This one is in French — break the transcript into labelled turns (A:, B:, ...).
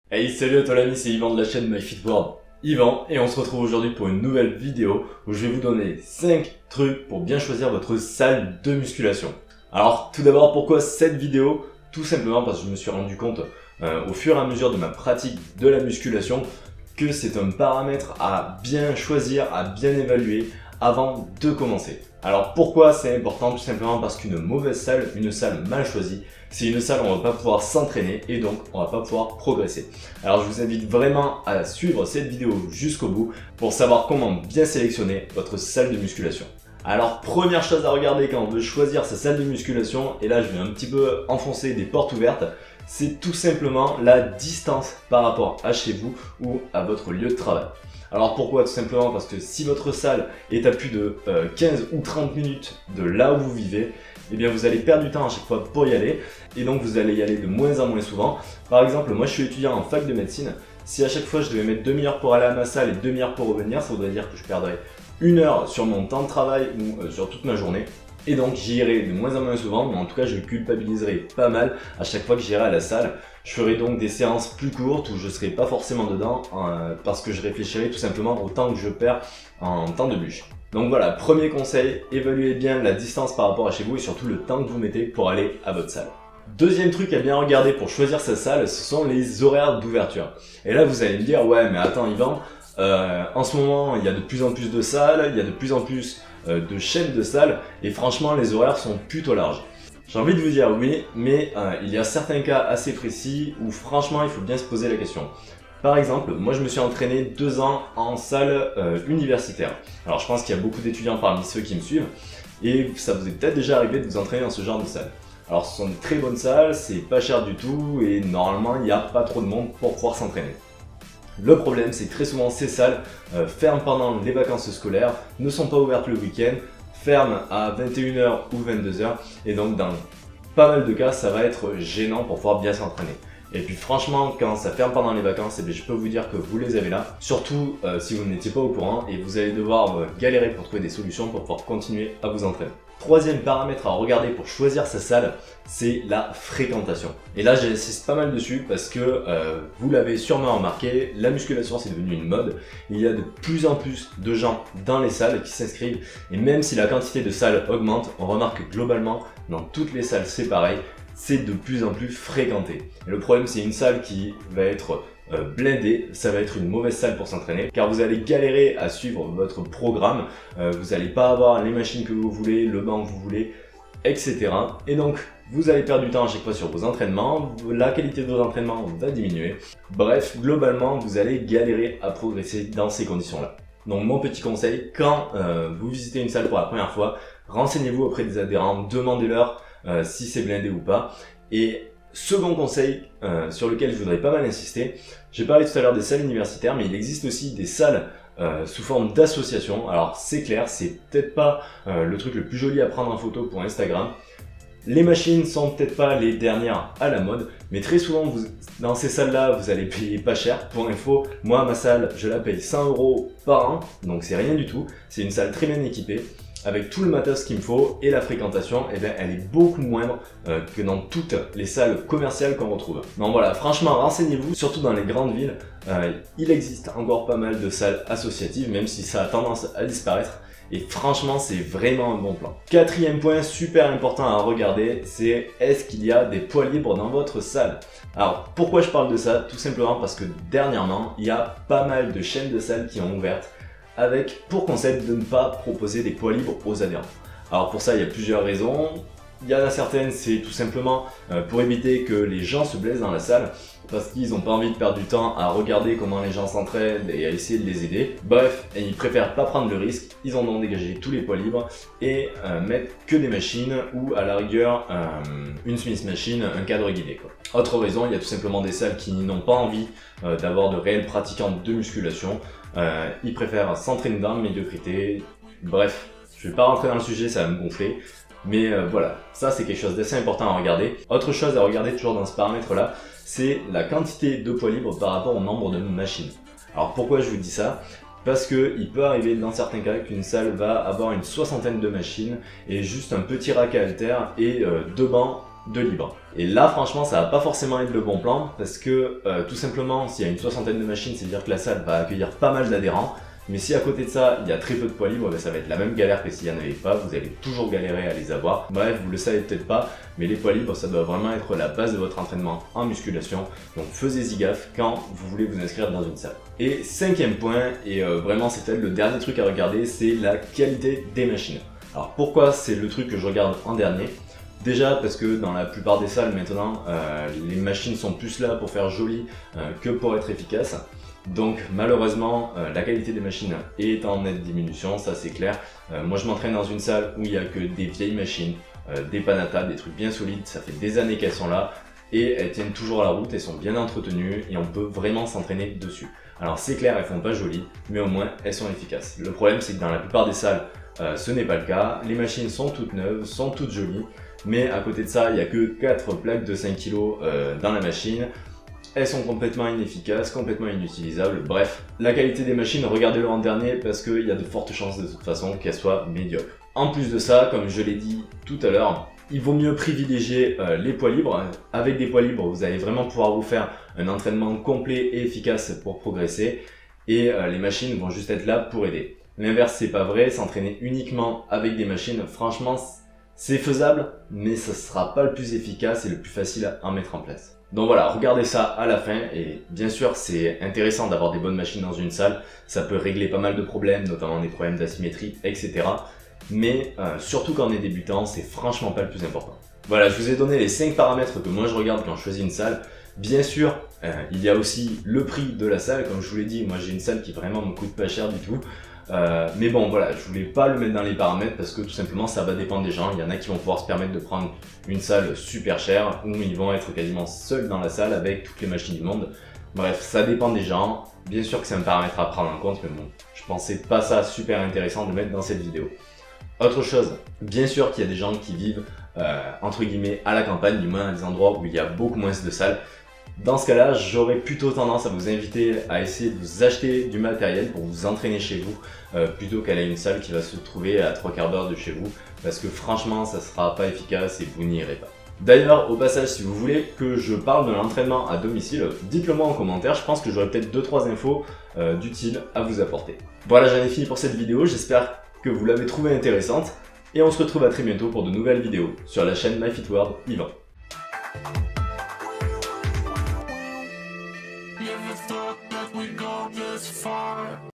A: Hey, salut à toi l'ami, c'est Yvan de la chaîne MyFitWorld. Yvan, et on se retrouve aujourd'hui pour une nouvelle vidéo où je vais vous donner 5 trucs pour bien choisir votre salle de musculation. Alors tout d'abord, pourquoi cette vidéo? Tout simplement parce que je me suis rendu compte au fur et à mesure de ma pratique de la musculation que c'est un paramètre à bien choisir, à bien évaluer avant de commencer. Alors pourquoi c'est important? Tout simplement parce qu'une mauvaise salle, une salle mal choisie, c'est une salle où on va pas pouvoir s'entraîner et donc on va pas pouvoir progresser. Alors je vous invite vraiment à suivre cette vidéo jusqu'au bout pour savoir comment bien sélectionner votre salle de musculation. Alors première chose à regarder quand on veut choisir sa salle de musculation, et là je vais un petit peu enfoncer des portes ouvertes, c'est tout simplement la distance par rapport à chez vous ou à votre lieu de travail. Alors pourquoi? Tout simplement parce que si votre salle est à plus de 15 ou 30 minutes de là où vous vivez, eh bien vous allez perdre du temps à chaque fois pour y aller, et donc vous allez y aller de moins en moins souvent. Par exemple, moi je suis étudiant en fac de médecine. Si à chaque fois je devais mettre demi-heure pour aller à ma salle et demi-heure pour revenir, ça voudrait dire que je perdrais 1 heure sur mon temps de travail ou sur toute ma journée. Et donc j'irai de moins en moins souvent, mais en tout cas je culpabiliserai pas mal à chaque fois que j'irai à la salle. Je ferai donc des séances plus courtes où je ne serai pas forcément dedans parce que je réfléchirai tout simplement au temps que je perds en temps de bûche. Donc voilà, premier conseil, évaluez bien la distance par rapport à chez vous et surtout le temps que vous mettez pour aller à votre salle. Deuxième truc à bien regarder pour choisir sa salle, ce sont les horaires d'ouverture. Et là vous allez me dire, ouais mais attends Yvan, en ce moment il y a de plus en plus de salles, il y a de plus en plus de chaînes de salles, et franchement les horaires sont plutôt larges. J'ai envie de vous dire oui, mais il y a certains cas assez précis où franchement il faut bien se poser la question. Par exemple, moi je me suis entraîné 2 ans en salle universitaire. Alors je pense qu'il y a beaucoup d'étudiants parmi ceux qui me suivent, et ça vous est peut-être déjà arrivé de vous entraîner dans ce genre de salle. Alors ce sont de très bonnes salles, c'est pas cher du tout, et normalement il n'y a pas trop de monde pour pouvoir s'entraîner. Le problème, c'est que très souvent ces salles ferment pendant les vacances scolaires, ne sont pas ouvertes le week-end, ferment à 21h ou 22h, et donc dans pas mal de cas, ça va être gênant pour pouvoir bien s'entraîner. Et puis franchement, quand ça ferme pendant les vacances, je peux vous dire que vous les avez là, surtout si vous n'étiez pas au courant, et vous allez devoir galérer pour trouver des solutions pour pouvoir continuer à vous entraîner. Troisième paramètre à regarder pour choisir sa salle, c'est la fréquentation. Et là j'insiste pas mal dessus parce que vous l'avez sûrement remarqué, la musculation c'est devenu une mode. Il y a de plus en plus de gens dans les salles qui s'inscrivent, et même si la quantité de salles augmente, on remarque que globalement dans toutes les salles c'est pareil, c'est de plus en plus fréquenté. Et le problème, c'est une salle qui va être blindée, ça va être une mauvaise salle pour s'entraîner, car vous allez galérer à suivre votre programme, vous n'allez pas avoir les machines que vous voulez, le banc que vous voulez, etc. Et donc, vous allez perdre du temps à chaque fois sur vos entraînements, la qualité de vos entraînements va diminuer. Bref, globalement, vous allez galérer à progresser dans ces conditions-là. Donc mon petit conseil, quand vous visitez une salle pour la première fois, renseignez-vous auprès des adhérents, demandez-leur si c'est blindé ou pas. Et second conseil sur lequel je voudrais pas mal insister, j'ai parlé tout à l'heure des salles universitaires, mais il existe aussi des salles sous forme d'association. Alors c'est clair, c'est peut-être pas le truc le plus joli à prendre en photo pour Instagram. Les machines sont peut-être pas les dernières à la mode, mais très souvent dans ces salles-là, vous allez payer pas cher. Pour info, moi ma salle, je la paye 100 € par an, donc c'est rien du tout. C'est une salle très bien équipée, avec tout le matos qu'il me faut, et la fréquentation, eh bien, elle est beaucoup moindre que dans toutes les salles commerciales qu'on retrouve. Donc voilà, franchement, renseignez-vous, surtout dans les grandes villes. Il existe encore pas mal de salles associatives, même si ça a tendance à disparaître. Et franchement, c'est vraiment un bon plan. Quatrième point super important à regarder, c'est est-ce qu'il y a des poids libres dans votre salle? Alors, pourquoi je parle de ça? Tout simplement parce que dernièrement, il y a pas mal de chaînes de salles qui ont ouvert avec pour concept de ne pas proposer des poids libres aux adhérents. Alors pour ça, il y a plusieurs raisons. Il y en a certaines, c'est tout simplement pour éviter que les gens se blessent dans la salle, parce qu'ils n'ont pas envie de perdre du temps à regarder comment les gens s'entraînent et à essayer de les aider. Bref, ils préfèrent pas prendre le risque, ils en ont dégagé tous les poids libres et mettre que des machines ou à la rigueur une Smith Machine, un cadre guidé, quoi. Autre raison, il y a tout simplement des salles qui n'ont pas envie d'avoir de réels pratiquants de musculation. Ils préfèrent s'entraîner dans la médiocrité. Bref, je vais pas rentrer dans le sujet, ça va me gonfler. Mais voilà, ça c'est quelque chose d'assez important à regarder. Autre chose à regarder toujours dans ce paramètre-là, c'est la quantité de poids libres par rapport au nombre de machines. Alors pourquoi je vous dis ça? Parce qu'il peut arriver dans certains cas qu'une salle va avoir une soixantaine de machines et juste un petit rack à haltères et 2 bancs de libre. Et là franchement ça va pas forcément être le bon plan parce que tout simplement s'il y a une soixantaine de machines, c'est à dire que la salle va accueillir pas mal d'adhérents. Mais si à côté de ça, il y a très peu de poids libres, ben ça va être la même galère que s'il n'y en avait pas, vous allez toujours galérer à les avoir. Bref, vous le savez peut-être pas, mais les poids libres, ça doit vraiment être la base de votre entraînement en musculation. Donc faisez-y gaffe quand vous voulez vous inscrire dans une salle. Et cinquième point, et vraiment c'est peut-être le dernier truc à regarder, c'est la qualité des machines. Alors pourquoi c'est le truc que je regarde en dernier ? Déjà parce que dans la plupart des salles maintenant, les machines sont plus là pour faire joli que pour être efficaces. Donc malheureusement la qualité des machines est en nette diminution, ça c'est clair. Moi je m'entraîne dans une salle où il n'y a que des vieilles machines, des Panata, des trucs bien solides, ça fait des années qu'elles sont là et elles tiennent toujours la route, elles sont bien entretenues et on peut vraiment s'entraîner dessus. Alors c'est clair, elles font pas jolies, mais au moins elles sont efficaces. Le problème c'est que dans la plupart des salles ce n'est pas le cas, les machines sont toutes neuves, sont toutes jolies, mais à côté de ça il n'y a que 4 plaques de 5 kg dans la machine. Elles sont complètement inefficaces, complètement inutilisables, bref. La qualité des machines, regardez-le en dernier parce qu'il y a de fortes chances de toute façon qu'elles soient médiocres. En plus de ça, comme je l'ai dit tout à l'heure, il vaut mieux privilégier les poids libres. Avec des poids libres, vous allez vraiment pouvoir vous faire un entraînement complet et efficace pour progresser. Et les machines vont juste être là pour aider. L'inverse, c'est pas vrai, s'entraîner uniquement avec des machines, franchement, c'est faisable, mais ça sera pas le plus efficace et le plus facile à mettre en place. Donc voilà, regardez ça à la fin et bien sûr c'est intéressant d'avoir des bonnes machines dans une salle, ça peut régler pas mal de problèmes, notamment des problèmes d'asymétrie, etc. Mais surtout quand on est débutant, c'est franchement pas le plus important. Voilà, je vous ai donné les 5 paramètres que moi je regarde quand je choisis une salle. Bien sûr, il y a aussi le prix de la salle, comme je vous l'ai dit, moi j'ai une salle qui vraiment me coûte pas cher du tout. Mais bon voilà, je voulais pas le mettre dans les paramètres parce que tout simplement ça va dépendre des gens. Il y en a qui vont pouvoir se permettre de prendre une salle super chère ou ils vont être quasiment seuls dans la salle avec toutes les machines du monde. Bref, ça dépend des gens. Bien sûr que c'est un paramètre à prendre en compte, mais bon, je pensais pas ça super intéressant de mettre dans cette vidéo. Autre chose, bien sûr qu'il y a des gens qui vivent entre guillemets à la campagne, du moins à des endroits où il y a beaucoup moins de salles. Dans ce cas-là, j'aurais plutôt tendance à vous inviter à essayer de vous acheter du matériel pour vous entraîner chez vous plutôt qu'aller à une salle qui va se trouver à 3/4 d'heure de chez vous parce que franchement ça sera pas efficace et vous n'y irez pas. D'ailleurs, au passage, si vous voulez que je parle de l'entraînement à domicile, dites-le moi en commentaire, je pense que j'aurai peut-être 2-3 infos d'utiles à vous apporter. Voilà, j'en ai fini pour cette vidéo, j'espère que vous l'avez trouvée intéressante et on se retrouve à très bientôt pour de nouvelles vidéos sur la chaîne MyFitWorld Yvan.